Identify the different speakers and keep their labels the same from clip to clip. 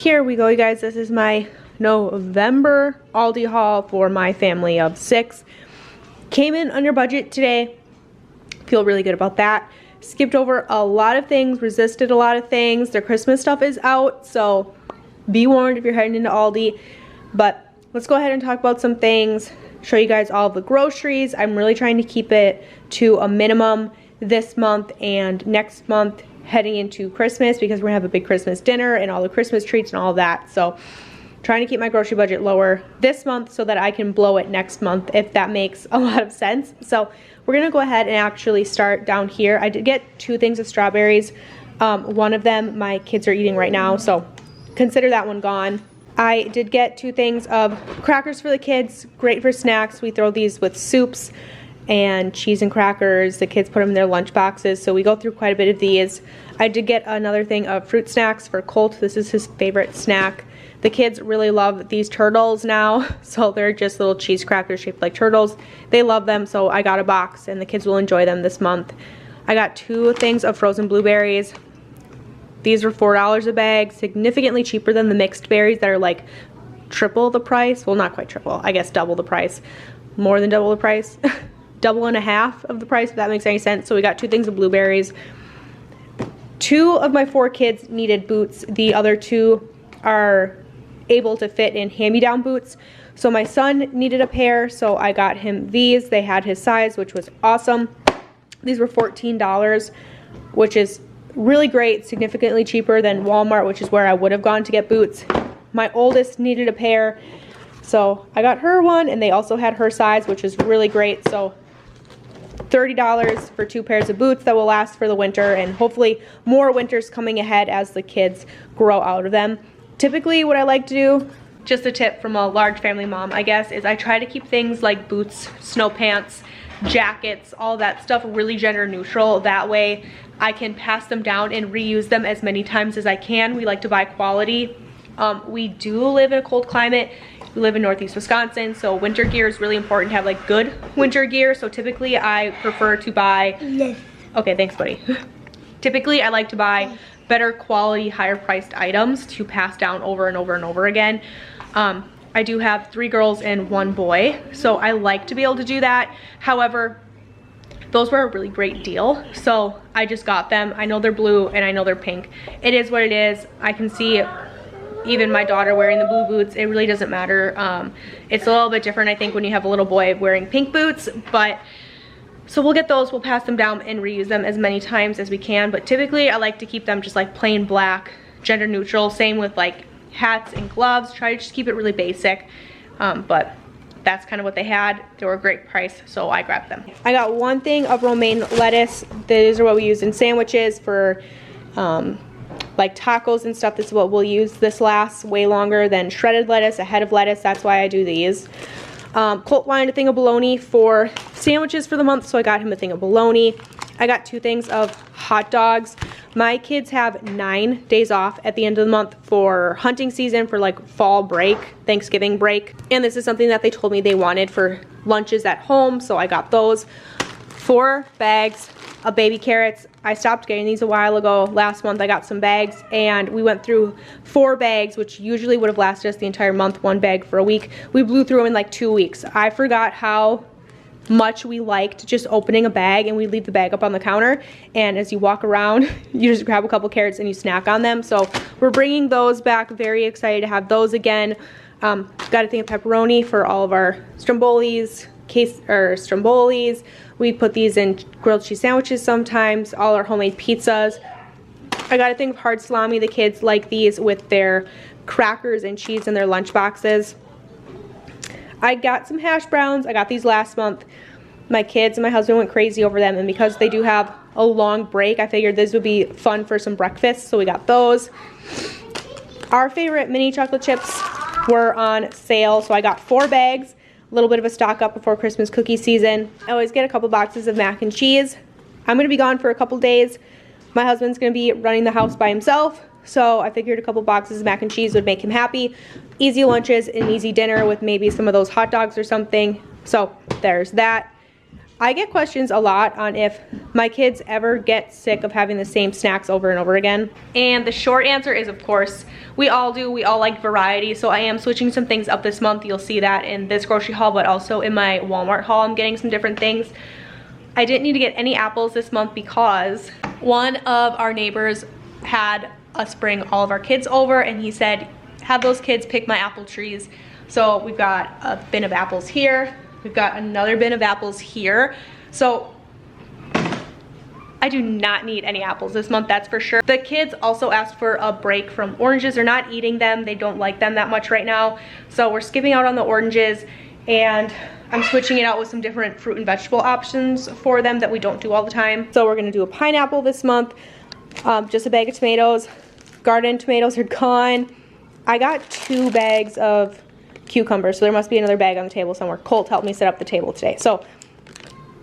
Speaker 1: Here we go, you guys. This is my November Aldi haul for my family of 6. Came in under budget today. Feel really good about that. Skipped over a lot of things, resisted a lot of things. Their Christmas stuff is out, so be warned if you're heading into Aldi. But let's go ahead and talk about some things. Show you guys all of the groceries. I'm really trying to keep it to a minimum this month and next month, heading into Christmas, because we're gonna have a big Christmas dinner and all the Christmas treats and all that. So trying to keep my grocery budget lower this month so that I can blow it next month, if that makes a lot of sense. So we're gonna go ahead and actually start down here. I did get 2 things of strawberries. One of them my kids are eating right now, so consider that one gone. I did get 2 things of crackers for the kids, great for snacks. We throw these with soups and cheese and crackers. The kids put them in their lunch boxes, so we go through quite a bit of these. I did get another thing of fruit snacks for Colt. This is his favorite snack. The kids really love these turtles now, so they're just little cheese crackers shaped like turtles. They love them, so I got a box, and the kids will enjoy them this month. I got 2 things of frozen blueberries. These were $4 a bag, significantly cheaper than the mixed berries that are like triple the price. Well, not quite triple, I guess double the price. More than double the price. Double and a half of the price, if that makes any sense. So we got 2 things of blueberries. 2 of my 4 kids needed boots. The other 2 are able to fit in hand-me-down boots. So my son needed a pair, so I got him these. They had his size, which was awesome. These were $14, which is really great, significantly cheaper than Walmart, which is where I would have gone to get boots. My oldest needed a pair, so I got her one, and they also had her size, which is really great. So $30 for 2 pairs of boots that will last for the winter, and hopefully more winters coming ahead as the kids grow out of them. Typically what I like to do, just a tip from a large family mom, I guess, is I try to keep things like boots, snow pants, jackets, all that stuff really gender neutral. That way I can pass them down and reuse them as many times as I can. We like to buy quality. We do live in a cold climate. We live in Northeast Wisconsin, so winter gear is really important to have like good winter gear. So typically I prefer to buy, okay, thanks buddy. Typically I like to buy better quality, higher priced items to pass down over and over and over again. I do have 3 girls and 1 boy, so I like to be able to do that. However, those were a really great deal, so I just got them. I know they're blue and I know they're pink. It is what it is. I can see even my daughter wearing the blue boots. It really doesn't matter. It's a little bit different, I think, when you have a little boy wearing pink boots, but so we'll get those, we'll pass them down and reuse them as many times as we can. But typically I like to keep them just like plain black, gender neutral. Same with like hats and gloves. Try to just keep it really basic. But that's kind of what they had. They were a great price, so I grabbed them. I got 1 thing of romaine lettuce. These are what we use in sandwiches for like tacos and stuff. This is what we'll use. This lasts way longer than shredded lettuce, a head of lettuce. That's why I do these. Colt wanted a thing of bologna for sandwiches for the month, so I got him a thing of bologna. I got 2 things of hot dogs. My kids have 9 days off at the end of the month for hunting season, for like fall break, Thanksgiving break. And this is something that they told me they wanted for lunches at home, so I got those. 4 bags of baby carrots. I stopped getting these a while ago. Last month I got some bags, and we went through 4 bags, which usually would have lasted us the entire month, 1 bag for a week. We blew through them in like 2 weeks. I forgot how much we liked just opening a bag, and we leave the bag up on the counter, and as you walk around you just grab a couple carrots and you snack on them. So we're bringing those back. Very excited to have those again. Got a thing of pepperoni for all of our strombolis. We put these in grilled cheese sandwiches sometimes, all our homemade pizzas. I got a thing of hard salami. The kids like these with their crackers and cheese in their lunch boxes. I got some hash browns. I got these last month. My kids and my husband went crazy over them, and because they do have a long break, I figured this would be fun for some breakfast, so we got those. Our favorite mini chocolate chips were on sale, so I got 4 bags. A little bit of a stock up before Christmas cookie season. I always get a couple boxes of mac and cheese. I'm gonna be gone for a couple days. My husband's gonna be running the house by himself, so I figured a couple boxes of mac and cheese would make him happy. Easy lunches and easy dinner with maybe some of those hot dogs or something. So there's that. I get questions a lot on if my kids ever get sick of having the same snacks over and over again. And the short answer is, of course, we all do. We all like variety. So I am switching some things up this month. You'll see that in this grocery haul, but also in my Walmart haul, I'm getting some different things. I didn't need to get any apples this month because one of our neighbors had us bring all of our kids over, and he said, have those kids pick my apple trees. So we've got a bin of apples here. We've got another bin of apples here. So I do not need any apples this month, that's for sure. The kids also asked for a break from oranges. They're not eating them. They don't like them that much right now. So we're skipping out on the oranges, and I'm switching it out with some different fruit and vegetable options for them that we don't do all the time. So we're gonna do a pineapple this month, just a bag of tomatoes. Garden tomatoes are gone. I got 2 bags of cucumbers, so there must be another bag on the table somewhere. Colt helped me set up the table today. So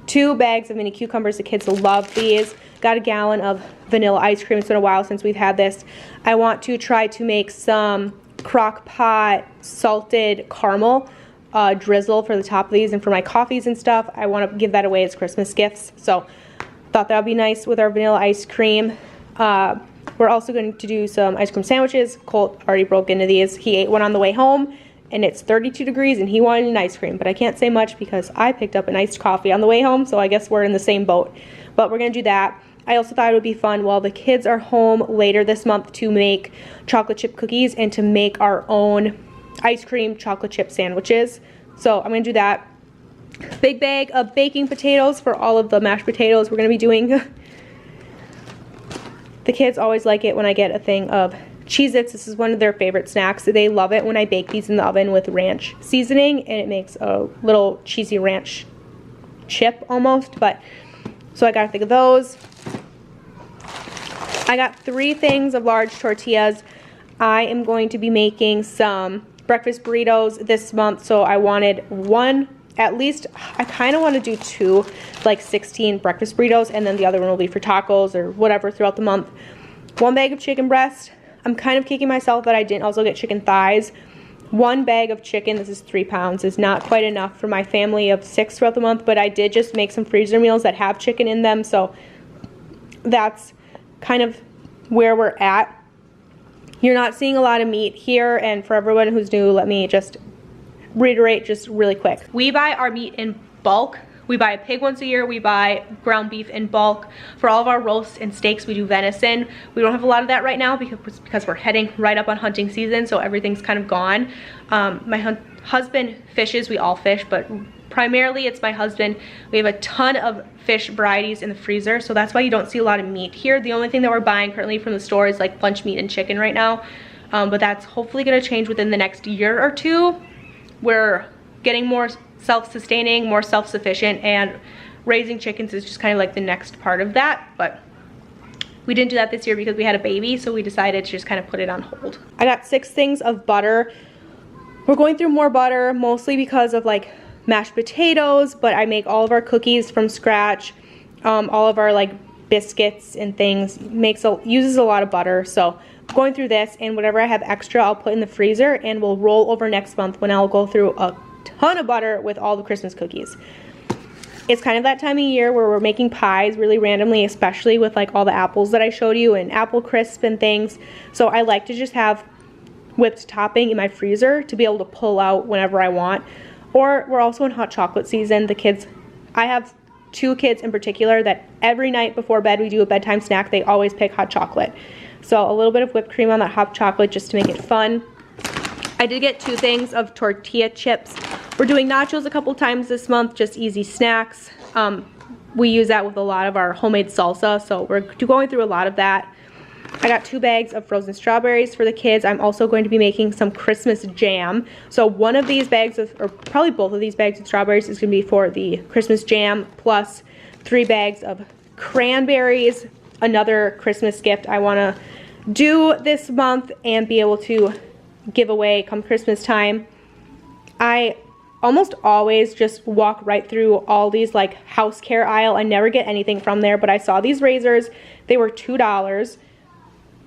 Speaker 1: 2 bags of mini cucumbers. The kids love these. Got a gallon of vanilla ice cream. It's been a while since we've had this. I want to try to make some crock pot salted caramel drizzle for the top of these and for my coffees and stuff. I want to give that away as Christmas gifts. So thought that would be nice with our vanilla ice cream. We're also going to do some ice cream sandwiches. Colt already broke into these. He ate one on the way home, and it's 32 degrees, and he wanted an ice cream, but I can't say much because I picked up an iced coffee on the way home, so I guess we're in the same boat. But we're gonna do that. I also thought it would be fun while the kids are home later this month to make chocolate chip cookies and to make our own ice cream chocolate chip sandwiches. So I'm gonna do that. Big bag of baking potatoes for all of the mashed potatoes we're gonna be doing. The kids always like it when I get a thing of Cheez-Its. This is one of their favorite snacks. They love it when I bake these in the oven with ranch seasoning, and it makes a little cheesy ranch chip almost. But so I gotta think of those. I got 3 things of large tortillas. I am going to be making some breakfast burritos this month, so I wanted one, at least. I kind of want to do 2, like 16 breakfast burritos, and then the other one will be for tacos or whatever throughout the month. 1 bag of chicken breast. I'm kind of kicking myself that I didn't also get chicken thighs. 1 bag of chicken, this is 3 pounds, is not quite enough for my family of 6 throughout the month, but I did just make some freezer meals that have chicken in them, so that's kind of where we're at. You're not seeing a lot of meat here, and for everyone who's new, let me just reiterate just really quick. We buy our meat in bulk. We buy a pig once a year. We buy ground beef in bulk. For all of our roasts and steaks, we do venison. We don't have a lot of that right now because we're heading right up on hunting season, so everything's kind of gone. My husband fishes. We all fish, but primarily it's my husband. We have a ton of fish varieties in the freezer, so that's why you don't see a lot of meat here. The only thing that we're buying currently from the store is like lunch meat and chicken right now, but that's hopefully going to change within the next year or 2. We're getting more self-sustaining, more self-sufficient, and raising chickens is just kind of like the next part of that. But we didn't do that this year because we had a baby, so we decided to just kind of put it on hold. I got 6 things of butter. We're going through more butter mostly because of like mashed potatoes, but I make all of our cookies from scratch. All of our like biscuits and things uses a lot of butter, so I'm going through this, and whatever I have extra I'll put in the freezer, and we'll roll over next month when I'll go through a ton of butter with all the Christmas cookies. It's kind of that time of year where we're making pies really randomly, especially with like all the apples that I showed you and apple crisp and things. So I like to just have whipped topping in my freezer to be able to pull out whenever I want. Or we're also in hot chocolate season. The kids, I have 2 kids in particular that every night before bed we do a bedtime snack. They always pick hot chocolate. So a little bit of whipped cream on that hot chocolate just to make it fun. I did get 2 things of tortilla chips. We're doing nachos a couple times this month, just easy snacks. We use that with a lot of our homemade salsa, so we're going through a lot of that. I got 2 bags of frozen strawberries for the kids. I'm also going to be making some Christmas jam. So one of these bags of, or probably both of these bags of strawberries is going to be for the Christmas jam, plus 3 bags of cranberries, another Christmas gift I want to do this month and be able to give away come Christmas time. I almost always just walk right through Aldi's like house care aisle. I never get anything from there, but I saw these razors. They were $2.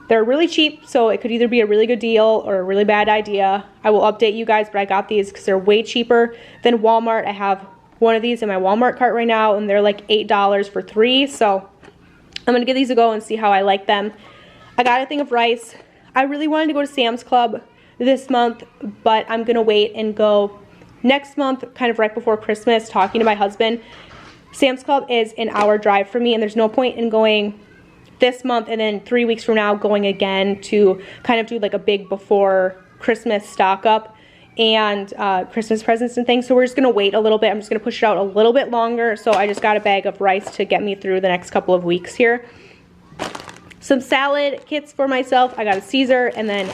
Speaker 1: They're really cheap, so it could either be a really good deal or a really bad idea. I will update you guys, but I got these because they're way cheaper than Walmart. I have one of these in my Walmart cart right now, and they're like $8 for 3. So I'm gonna give these a go and see how I like them. I got a thing of rice. I really wanted to go to Sam's Club this month, but I'm gonna wait and go next month, kind of right before Christmas, talking to my husband. Sam's Club is an hour drive for me, and there's no point in going this month and then 3 weeks from now going again to kind of do like a big before Christmas stock up and Christmas presents and things. So we're just gonna wait a little bit. I'm just gonna push it out a little bit longer. So I just got a bag of rice to get me through the next couple of weeks here. Some salad kits for myself. I got a Caesar and then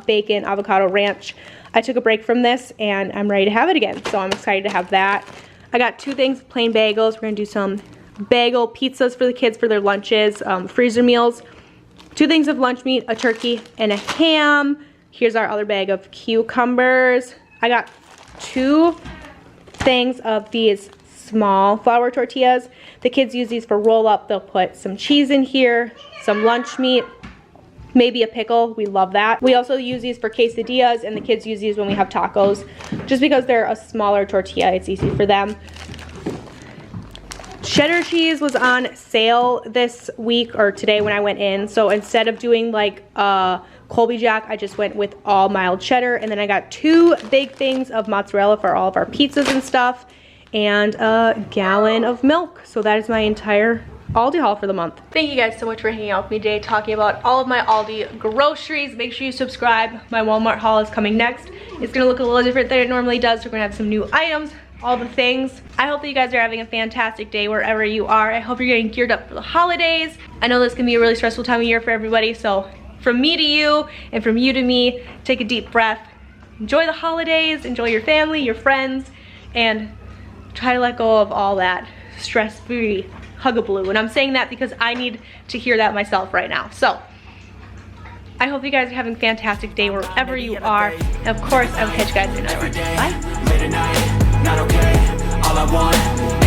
Speaker 1: bacon avocado ranch. I took a break from this and I'm ready to have it again. So I'm excited to have that. I got 2 things of plain bagels. We're gonna do some bagel pizzas for the kids for their lunches, freezer meals. 2 things of lunch meat, a turkey and a ham. Here's our other bag of cucumbers. I got 2 things of these small flour tortillas. The kids use these for roll up. They'll put some cheese in here, some lunch meat, maybe a pickle. We love that. We also use these for quesadillas, and the kids use these when we have tacos. Just because they're a smaller tortilla, it's easy for them. Cheddar cheese was on sale this week, or today when I went in. So instead of doing like Colby Jack, I just went with all mild cheddar. And then I got 2 big things of mozzarella for all of our pizzas and stuff, and a gallon of milk. So that is my entire Aldi haul for the month. Thank you guys so much for hanging out with me today, talking about all of my Aldi groceries. Make sure you subscribe. My Walmart haul is coming next. It's gonna look a little different than it normally does. We're gonna have some new items, all the things. I hope that you guys are having a fantastic day wherever you are. I hope you're getting geared up for the holidays. I know this can be a really stressful time of year for everybody, so from me to you and from you to me, take a deep breath. Enjoy the holidays, enjoy your family, your friends, and try to let go of all that stress-free hugabaloo. And I'm saying that because I need to hear that myself right now. So I hope you guys are having a fantastic day wherever you are. And of course, I will catch you guys in another one. Bye.